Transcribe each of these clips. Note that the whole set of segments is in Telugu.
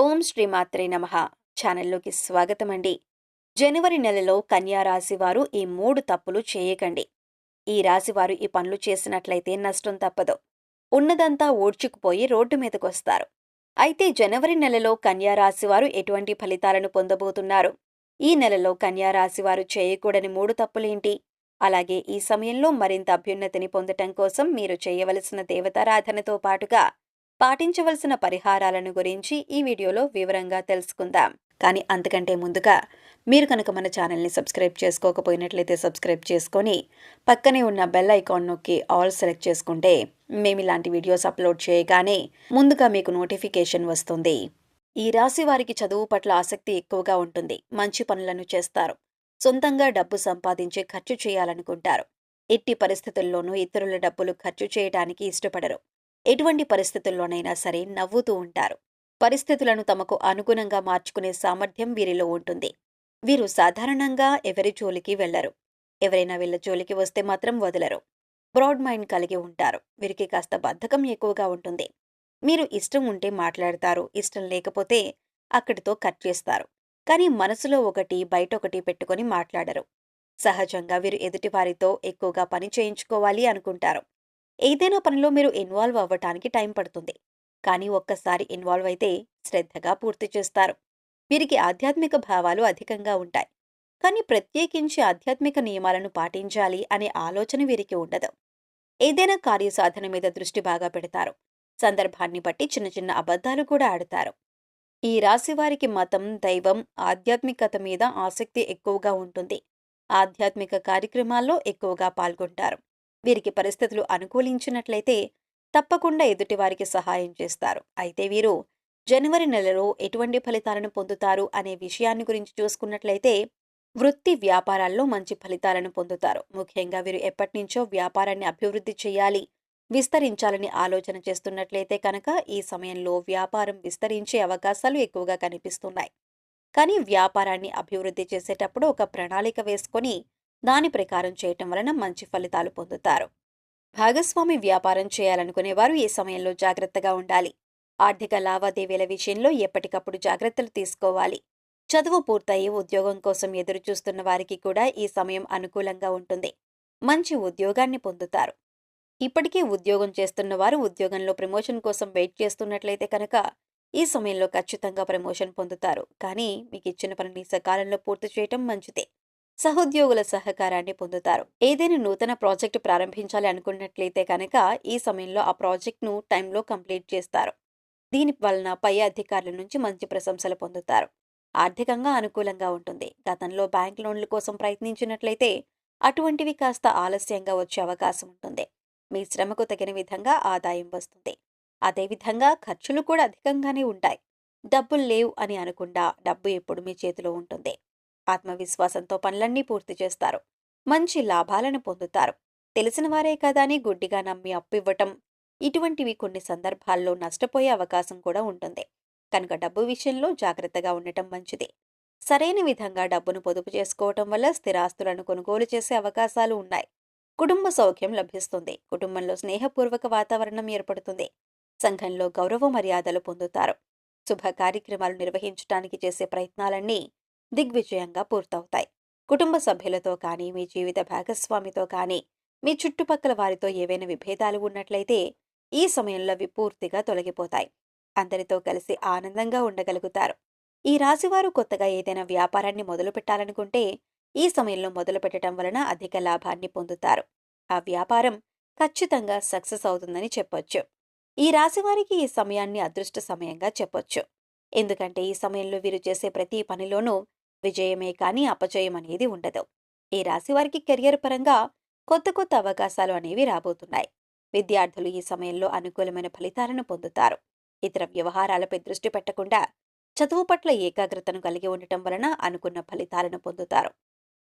ఓం శ్రీమాత్రే నమః. ఛానల్లోకి స్వాగతమండి. జనవరి నెలలో కన్యా రాశి వారు ఈ 3 తప్పులు చేయకండి. ఈ రాశివారు ఈ పనులు చేసినట్లయితే నష్టం తప్పదు. ఉన్నదంతా ఓడ్చుకుపోయి రోడ్డు మీదకొస్తారు. అయితే జనవరి నెలలో కన్యా రాశివారు ఎటువంటి ఫలితాలను పొందబోతున్నారు? ఈ నెలలో కన్యా రాశివారు చేయకూడని 3 తప్పులేంటి? అలాగే ఈ సమయంలో మరింత అభ్యున్నతిని పొందటం కోసం మీరు చేయవలసిన దేవతారాధనతో పాటుగా పాటించవలసిన పరిహారాలను గురించి ఈ వీడియోలో వివరంగా తెలుసుకుందాం. కానీ అంతకంటే ముందుగా మీరు కనుక మన ఛానల్ని సబ్స్క్రైబ్ చేసుకోకపోయినట్లయితే సబ్స్క్రైబ్ చేసుకొని పక్కనే ఉన్న బెల్ ఐకాన్ నొక్కి ఆల్ సెలెక్ట్ చేసుకుంటే మేము ఇలాంటి వీడియోస్ అప్లోడ్ చేయగానే ముందుగా మీకు నోటిఫికేషన్ వస్తుంది. ఈ రాశి వారికి చదువు పట్ల ఆసక్తి ఎక్కువగా ఉంటుంది. మంచి పనులను చేస్తారు. సొంతంగా డబ్బు సంపాదించి ఖర్చు చేయాలనుకుంటారు. ఎట్టి పరిస్థితుల్లోనూ ఇతరుల డబ్బులు ఖర్చు చేయడానికి ఇష్టపడరు. ఎటువంటి పరిస్థితుల్లోనైనా సరే నవ్వుతూ ఉంటారు. పరిస్థితులను తమకు అనుగుణంగా మార్చుకునే సామర్థ్యం వీరిలో ఉంటుంది. వీరు సాధారణంగా ఎవరి జోలికి వెళ్లరు. ఎవరైనా వీళ్ళ జోలికి వస్తే మాత్రం వదలరు. బ్రాడ్ మైండ్ కలిగి ఉంటారు. వీరికి కాస్త బద్ధకం ఎక్కువగా ఉంటుంది. మీరు ఇష్టం ఉంటే మాట్లాడతారు, ఇష్టం లేకపోతే అక్కడితో కట్ చేస్తారు. కానీ మనసులో ఒకటి బయటొకటి పెట్టుకొని మాట్లాడరు. సహజంగా వీరు ఎదుటివారితో ఎక్కువగా పని చేయించుకోవాలి అనుకుంటారు. ఏదైనా పనిలో మీరు ఇన్వాల్వ్ అవ్వటానికి టైం పడుతుంది. కానీ ఒక్కసారి ఇన్వాల్వ్ అయితే శ్రద్ధగా పూర్తి చేస్తారు. వీరికి ఆధ్యాత్మిక భావాలు అధికంగా ఉంటాయి. కానీ ప్రత్యేకించి ఆధ్యాత్మిక నియమాలను పాటించాలి అనే ఆలోచన వీరికి ఉండదు. ఏదైనా కార్యసాధన మీద దృష్టి బాగా పెడతారు. సందర్భాన్ని బట్టి చిన్న చిన్న అబద్ధాలు కూడా ఆడతారు. ఈ రాశి వారికి మతం, దైవం, ఆధ్యాత్మికత మీద ఆసక్తి ఎక్కువగా ఉంటుంది. ఆధ్యాత్మిక కార్యక్రమాల్లో ఎక్కువగా పాల్గొంటారు. వీరికి పరిస్థితులు అనుకూలించినట్లయితే తప్పకుండా ఎదుటివారికి సహాయం చేస్తారు. అయితే వీరు జనవరి నెలలో ఎటువంటి ఫలితాలను పొందుతారు అనే విషయాన్ని గురించి చూసుకున్నట్లయితే వృత్తి వ్యాపారాల్లో మంచి ఫలితాలను పొందుతారు. ముఖ్యంగా వీరు ఎప్పటినుంచో వ్యాపారాన్ని అభివృద్ధి చేయాలి, విస్తరించాలని ఆలోచన చేస్తున్నట్లయితే కనుక ఈ సమయంలో వ్యాపారం విస్తరించే అవకాశాలు ఎక్కువగా కనిపిస్తున్నాయి. కానీ వ్యాపారాన్ని అభివృద్ధి చేసేటప్పుడు ఒక ప్రణాళిక వేసుకొని దాని ప్రకారం చేయటం వలన మంచి ఫలితాలు పొందుతారు. భాగస్వామి వ్యాపారం చేయాలనుకునేవారు ఈ సమయంలో జాగ్రత్తగా ఉండాలి. ఆర్థిక లావాదేవీల విషయంలో ఎప్పటికప్పుడు జాగ్రత్తలు తీసుకోవాలి. చదువు పూర్తయి ఉద్యోగం కోసం ఎదురుచూస్తున్న వారికి కూడా ఈ సమయం అనుకూలంగా ఉంటుంది. మంచి ఉద్యోగాన్ని పొందుతారు. ఇప్పటికే ఉద్యోగం చేస్తున్న వారు ఉద్యోగంలో ప్రమోషన్ కోసం వెయిట్ చేస్తున్నట్లయితే కనుక ఈ సమయంలో ఖచ్చితంగా ప్రమోషన్ పొందుతారు. కానీ మీకు ఇచ్చిన పనిని సకాలంలో పూర్తి చేయటం మంచిదే. సహోద్యోగుల సహకారాన్ని పొందుతారు. ఏదైనా నూతన ప్రాజెక్టు ప్రారంభించాలి అనుకున్నట్లయితే కనుక ఈ సమయంలో ఆ ప్రాజెక్ట్ను టైంలో కంప్లీట్ చేస్తారు. దీని వలన పై అధికారుల నుంచి మంచి ప్రశంసలు పొందుతారు. ఆర్థికంగా అనుకూలంగా ఉంటుంది. గతంలో బ్యాంక్ లోన్ల కోసం ప్రయత్నించినట్లయితే అటువంటివి కాస్త ఆలస్యంగా వచ్చే అవకాశం ఉంటుంది. మీ శ్రమకు తగిన విధంగా ఆదాయం వస్తుంది. అదేవిధంగా ఖర్చులు కూడా అధికంగానే ఉంటాయి. డబ్బులు లేవు అని అనకుండా డబ్బు ఎప్పుడు మీ చేతిలో ఉంటుంది. ఆత్మవిశ్వాసంతో పనులన్నీ పూర్తి చేస్తారు. మంచి లాభాలను పొందుతారు. తెలిసిన వారే కదా అని గుడ్డిగా నమ్మి అప్పు ఇవ్వటం, ఇటువంటివి కొన్ని సందర్భాల్లో నష్టపోయే అవకాశం కూడా ఉంటుంది. కనుక డబ్బు విషయంలో జాగ్రత్తగా ఉండటం మంచిది. సరైన విధంగా డబ్బును పొదుపు చేసుకోవటం వల్ల స్థిరాస్తులను కొనుగోలు చేసే అవకాశాలు ఉన్నాయి. కుటుంబ సౌఖ్యం లభిస్తుంది. కుటుంబంలో స్నేహపూర్వక వాతావరణం ఏర్పడుతుంది. సంఘంలో గౌరవ మర్యాదలు పొందుతారు. శుభ కార్యక్రమాలు నిర్వహించడానికి చేసే ప్రయత్నాలన్నీ దిగ్విజయంగా పూర్తవుతాయి. కుటుంబ సభ్యులతో కానీ, మీ జీవిత భాగస్వామితో కానీ, మీ చుట్టుపక్కల వారితో ఏవైనా విభేదాలు ఉన్నట్లయితే ఈ సమయంలో అవి పూర్తిగా తొలగిపోతాయి. అందరితో కలిసి ఆనందంగా ఉండగలుగుతారు. ఈ రాశివారు కొత్తగా ఏదైనా వ్యాపారాన్ని మొదలు పెట్టాలనుకుంటే ఈ సమయంలో మొదలు పెట్టడం వలన అధిక లాభాన్ని పొందుతారు. ఆ వ్యాపారం ఖచ్చితంగా సక్సెస్ అవుతుందని చెప్పొచ్చు. ఈ రాశివారికి ఈ సమయాన్ని అదృష్ట సమయంగా చెప్పొచ్చు. ఎందుకంటే ఈ సమయంలో వీరు చేసే ప్రతి పనిలోనూ విజయమే కానీ అపజయం అనేది ఉండదు. ఈ రాశి వారికి కెరియర్ పరంగా కొత్త కొత్త అవకాశాలు అనేవి రాబోతున్నాయి. విద్యార్థులు ఈ సమయంలో అనుకూలమైన ఫలితాలను పొందుతారు. ఇతర వ్యవహారాలపై దృష్టి పెట్టకుండా చదువు పట్ల ఏకాగ్రతను కలిగి ఉండటం వలన అనుకున్న ఫలితాలను పొందుతారు.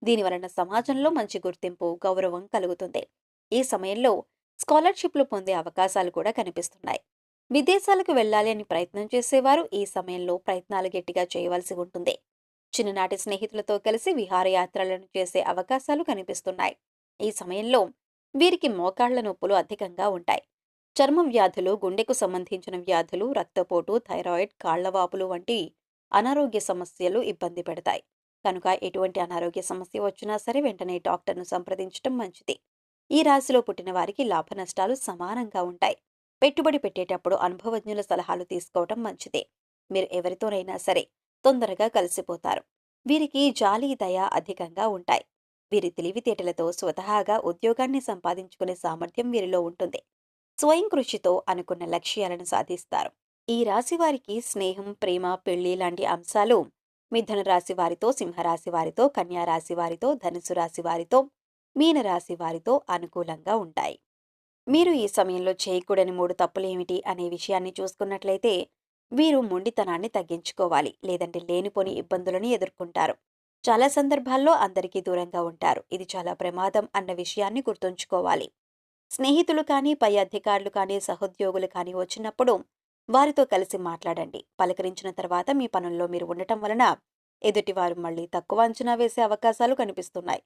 దీనివలన సమాజంలో మంచి గుర్తింపు, గౌరవం కలుగుతుంది. ఈ సమయంలో స్కాలర్షిప్లు పొందే అవకాశాలు కూడా కనిపిస్తున్నాయి. విదేశాలకు వెళ్లాలి అని ప్రయత్నం చేసేవారు ఈ సమయంలో ప్రయత్నాలు గట్టిగా చేయవలసి ఉంటుంది. చిన్ననాటి స్నేహితులతో కలిసి విహారయాత్రలను చేసే అవకాశాలు కనిపిస్తున్నాయి. ఈ సమయంలో వీరికి మోకాళ్ల నొప్పులు అధికంగా ఉంటాయి. చర్మం వ్యాధులు, గుండెకు సంబంధించిన వ్యాధులు, రక్తపోటు, థైరాయిడ్, కాళ్లవాపులు వంటి అనారోగ్య సమస్యలు ఇబ్బంది పెడతాయి. కనుక ఎటువంటి అనారోగ్య సమస్య వచ్చినా సరే వెంటనే డాక్టర్ను సంప్రదించడం మంచిది. ఈ రాశిలో పుట్టిన వారికి లాభనష్టాలు సమానంగా ఉంటాయి. పెట్టుబడి పెట్టేటప్పుడు అనుభవజ్ఞుల సలహాలు తీసుకోవటం మంచిదే. మీరు ఎవరితోనైనా సరే తొందరగా కలిసిపోతారు. వీరికి జాలి, దయ అధికంగా ఉంటాయి. వీరి తెలివితేటలతో స్వతహాగా ఉద్యోగాన్ని సంపాదించుకునే సామర్థ్యం వీరిలో ఉంటుంది. స్వయం కృషితో అనుకున్న లక్ష్యాలను సాధిస్తారు. ఈ రాశి వారికి స్నేహం, ప్రేమ, పెళ్లి లాంటి అంశాలు మిథున రాశి వారితో, సింహరాశి వారితో, కన్యా రాశి వారితో, ధనుసు రాశి వారితో, మీనరాశి వారితో అనుకూలంగా ఉంటాయి. మీరు ఈ సమయంలో చేయకూడని 3 తప్పులేమిటి అనే విషయాన్ని చూసుకున్నట్లయితే, వీరు మొండితనాన్ని తగ్గించుకోవాలి. లేదంటే లేనిపోని ఇబ్బందులను ఎదుర్కొంటారు. చాలా సందర్భాల్లో అందరికీ దూరంగా ఉంటారు. ఇది చాలా ప్రమాదం అన్న విషయాన్ని గుర్తుంచుకోవాలి. స్నేహితులు కానీ, పై అధికారులు కానీ, సహోద్యోగులు కానీ వచ్చినప్పుడు వారితో కలిసి మాట్లాడండి. పలకరించిన తర్వాత మీ పనుల్లో మీరు ఉండటం వలన ఎదుటివారు మళ్ళీ తక్కువ అంచనా వేసే అవకాశాలు కనిపిస్తున్నాయి.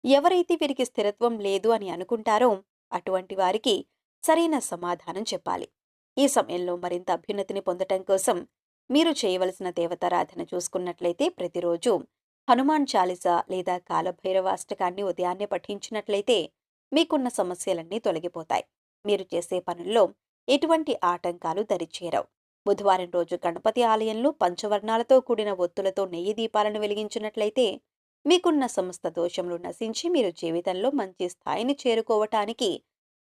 ఎవరైతే వీరికి స్థిరత్వం లేదు అని అనుకుంటారో అటువంటి వారికి సరైన సమాధానం చెప్పాలి. ఈ సమయంలో మరింత అభ్యున్నతిని పొందటం కోసం మీరు చేయవలసిన దేవతారాధన చూసుకున్నట్లయితే ప్రతిరోజు హనుమాన్ చాలీసా లేదా కాలభైరవాష్టకాన్ని ఉదయాన్నే పఠించినట్లయితే మీకున్న సమస్యలన్నీ తొలగిపోతాయి. మీరు చేసే పనుల్లో ఎటువంటి ఆటంకాలు దరిచేరవు. బుధవారం రోజు గణపతి ఆలయంలో పంచవర్ణాలతో కూడిన ఒత్తులతో నెయ్యి దీపాలను వెలిగించినట్లయితే మీకున్న సమస్త దోషములు నశించి మీరు జీవితంలో మంచి స్థాయిని చేరుకోవటానికి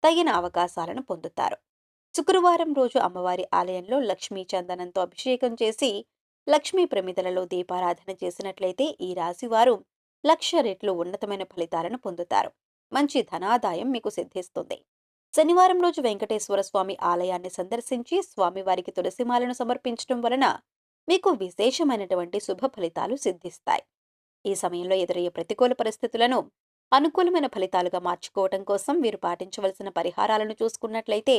తగిన అవకాశాలను పొందుతారు. శుక్రవారం రోజు అమ్మవారి ఆలయంలో లక్ష్మీ చందనంతో అభిషేకం చేసి లక్ష్మీ ప్రమిదలలో దీపారాధన చేసినట్లయితే ఈ రాశివారు 1,00,000 రెట్లు ఉన్నతమైన ఫలితాలను పొందుతారు. మంచి ధనాదాయం మీకు సిద్ధిస్తుంది. శనివారం రోజు వెంకటేశ్వర స్వామి ఆలయాన్ని సందర్శించి స్వామివారికి తులసిమాలను సమర్పించడం వలన మీకు విశేషమైనటువంటి శుభ ఫలితాలు సిద్ధిస్తాయి. ఈ సమయంలో ఎదురయ్యే ప్రతికూల పరిస్థితులను అనుకూలమైన ఫలితాలుగా మార్చుకోవటం కోసం వీరు పాటించవలసిన పరిహారాలను చూసుకున్నట్లయితే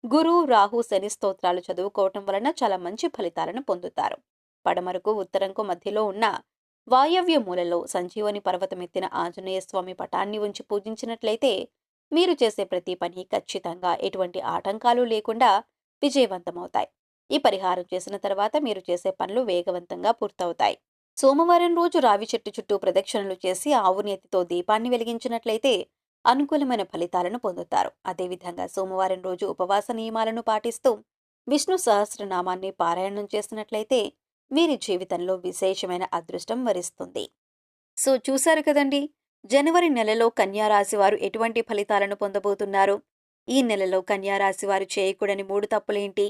గురు, రాహు, శని స్తోత్రాలు చదువుకోవటం వలన చాలా మంచి ఫలితాలను పొందుతారు. పడమరకు, ఉత్తరంకు మధ్యలో ఉన్న వాయవ్య మూలలో సంజీవని పర్వతమెత్తిన ఆంజనేయ స్వామి పటాన్ని ఉంచి పూజించినట్లయితే మీరు చేసే ప్రతి పని ఖచ్చితంగా ఎటువంటి ఆటంకాలు లేకుండా విజయవంతమవుతాయి. ఈ పరిహారం చేసిన తర్వాత మీరు చేసే పనులు వేగవంతంగా పూర్తవుతాయి. సోమవారం రోజు రావి చెట్టు చుట్టూ ప్రదక్షిణలు చేసి ఆవు నేతితో దీపాన్ని వెలిగించినట్లయితే అనుకూలమైన ఫలితాలను పొందుతారు. అదేవిధంగా సోమవారం రోజు ఉపవాస నియమాలను పాటిస్తూ విష్ణు సహస్రనామాన్ని పారాయణం చేసినట్లయితే వీరి జీవితంలో విశేషమైన అదృష్టం వరిస్తుంది. సో చూశారు కదండి, జనవరి నెలలో కన్యా రాశి వారు ఎటువంటి ఫలితాలను పొందబోతున్నారు. ఈ నెలలో కన్యా రాశి వారు చేయకూడని 3 తప్పులేంటి,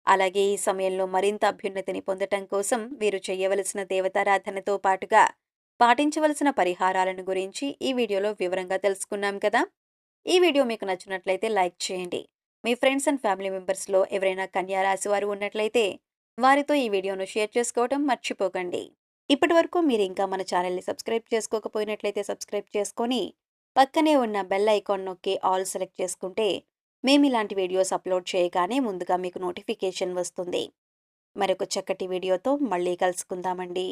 అలాగే ఈ సమయంలో మరింత అభ్యున్నతిని పొందటం కోసం వీరు చేయవలసిన దేవతారాధనతో పాటుగా పాటించవలసిన పరిహారాలను గురించి ఈ వీడియోలో వివరంగా తెలుసుకున్నాం కదా. ఈ వీడియో మీకు నచ్చినట్లయితే లైక్ చేయండి. మీ ఫ్రెండ్స్ అండ్ ఫ్యామిలీ మెంబర్స్లో ఎవరైనా కన్యా రాశి వారు ఉన్నట్లయితే వారితో ఈ వీడియోను షేర్ చేసుకోవడం మర్చిపోకండి. ఇప్పటివరకు మీరు ఇంకా మన ఛానల్ని సబ్స్క్రైబ్ చేసుకోకపోయినట్లయితే సబ్స్క్రైబ్ చేసుకొని పక్కనే ఉన్న బెల్ ఐకాన్ నొక్కి ఆల్ సెలెక్ట్ చేసుకుంటే మేము ఇలాంటి వీడియోస్ అప్లోడ్ చేయగానే ముందుగా మీకు నోటిఫికేషన్ వస్తుంది. మరొక చక్కటి వీడియోతో మళ్ళీ కలుసుకుందామండి.